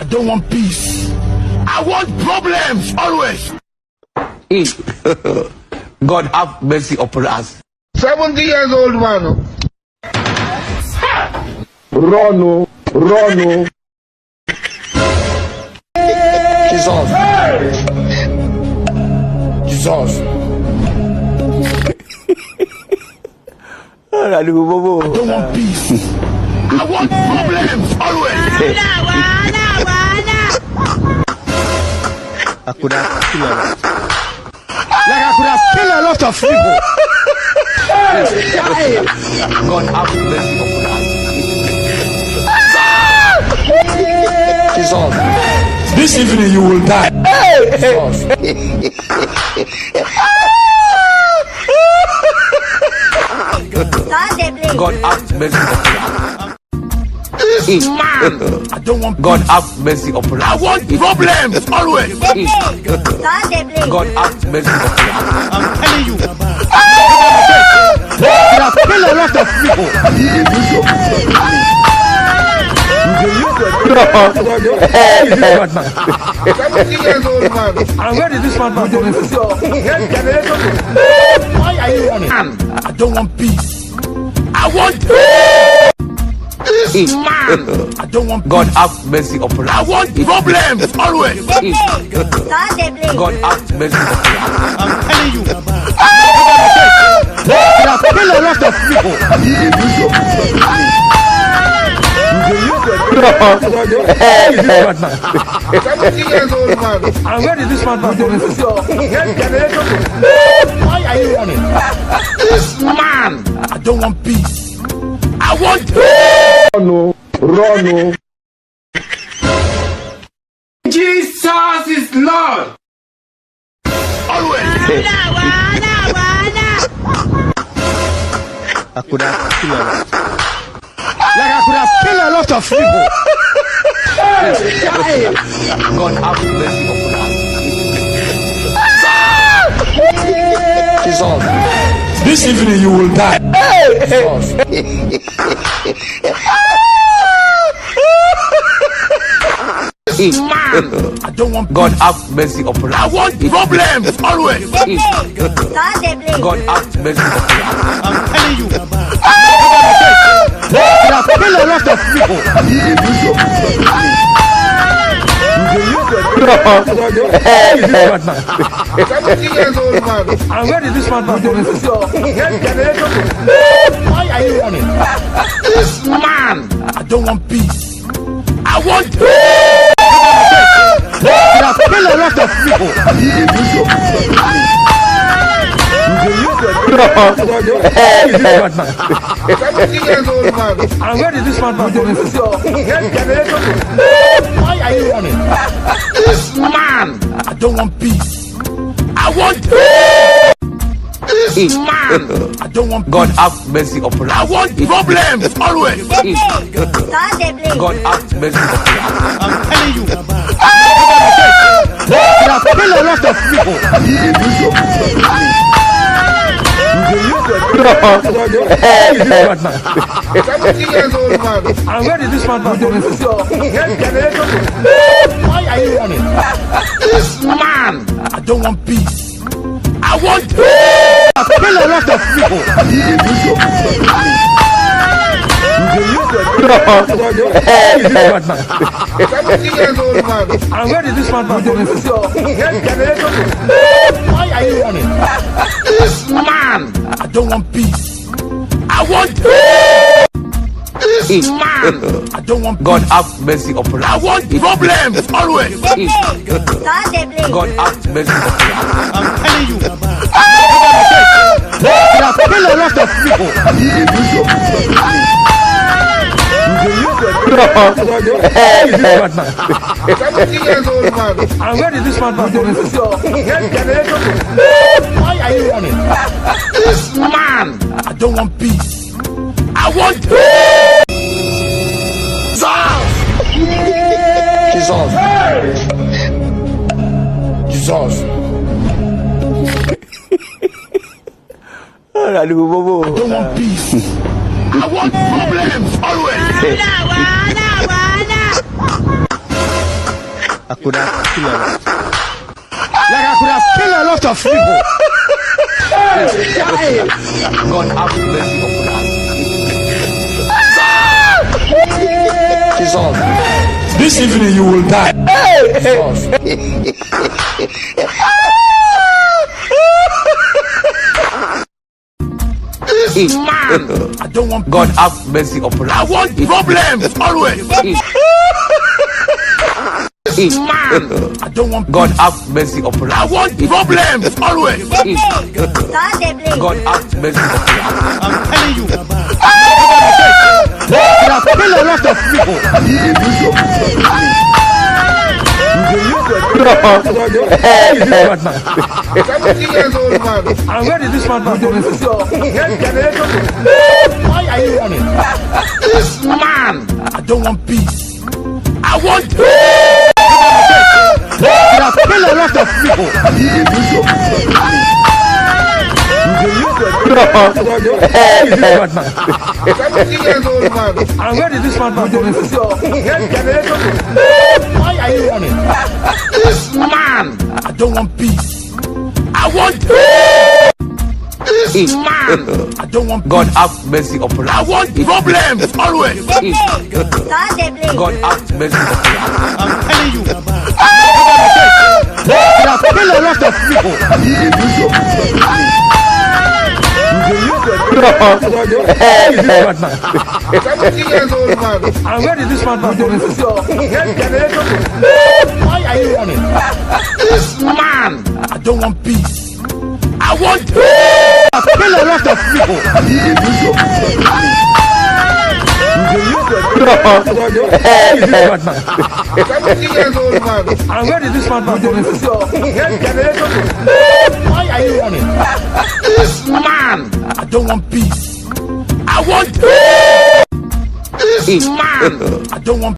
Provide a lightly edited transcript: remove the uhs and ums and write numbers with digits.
don't want peace. I want problems always. God have mercy upon us. 70 years old man. Run. Jesus. Jesus. I don't want peace. I want problems always. I could have killed a lot. Like I could have killed a lot of people. God have mercy upon us. Jesus. This evening you will die. Jesus. God have mercy upon us. This man, I don't want God have mercy upon us. I want problems always. God have mercy upon us. I'm telling you. You have killed a lot of people. 70 years old man. And where did this man go? Why are you running? I don't want peace. I want this man. I don't want God have mercy upon I us. want problems always. God have mercy upon us. I'm telling you. You have killed a lot of people. 70 years old man. And where did this man go? Why are you running? This man. I don't want peace. I want Run. Jesus is Lord. always. I could have killed a lot. Like I could have killed a lot of people. God have mercy upon us. Jesus. This evening you will die. This man. I don't want God have mercy upon I us. want problems always. God have mercy upon us. I'm telling you. You have killed a lot of people. 70 years old man. And where did this man go? Why are you running? This man. I don't want peace. I want You have killed a lot of people. 70 years old man. And where did this man go? Why are you running? this man. I don't want peace. I want this man. I don't want God have mercy upon I us. want problems always. God have mercy upon us. I'm telling you. You have killed a lot of people. 70 years old man. And where did this man go? Why are you running? This man. I don't want peace. I want You have killed a lot of people. 70 years old man. And where did this man go? Why are you running? this man. I don't want peace. I want this man. I don't want God have mercy upon I us. want problems always. God have mercy upon us. I'm telling you. You have killed a lot of people. 70 years old man. And where did this man go? Why are you running? This man. I don't want peace. I want Jesus. Jesus. I don't want peace. I want problems always. could have killed a lot. Like I could have killed a lot of people. God have mercy upon us. Jesus. This evening you will die. Jesus. Man, I don't want God have mercy upon us. I want problems always. Man, I don't want God have mercy upon I us. want problems always. God have mercy upon us. I'm telling you. Could have killed a lot of people. Years old man. And where did this man come from? Why are you running? Man, I don't want peace. I want Could have killed a lot of people. Years old man. And where did this man come from? Why are you running? man, I don't want peace. I want man, I don't want God have mercy upon I us. want problems always. God have mercy upon us. I'm telling you. Could have killed a lot of people. Years old man. And where did this man come from? Why are you running? Man, I don't want peace. I want Kill a lot of people. Years old man. And where did this man come from? Why are you running? man, I don't want peace. I want man, I don't want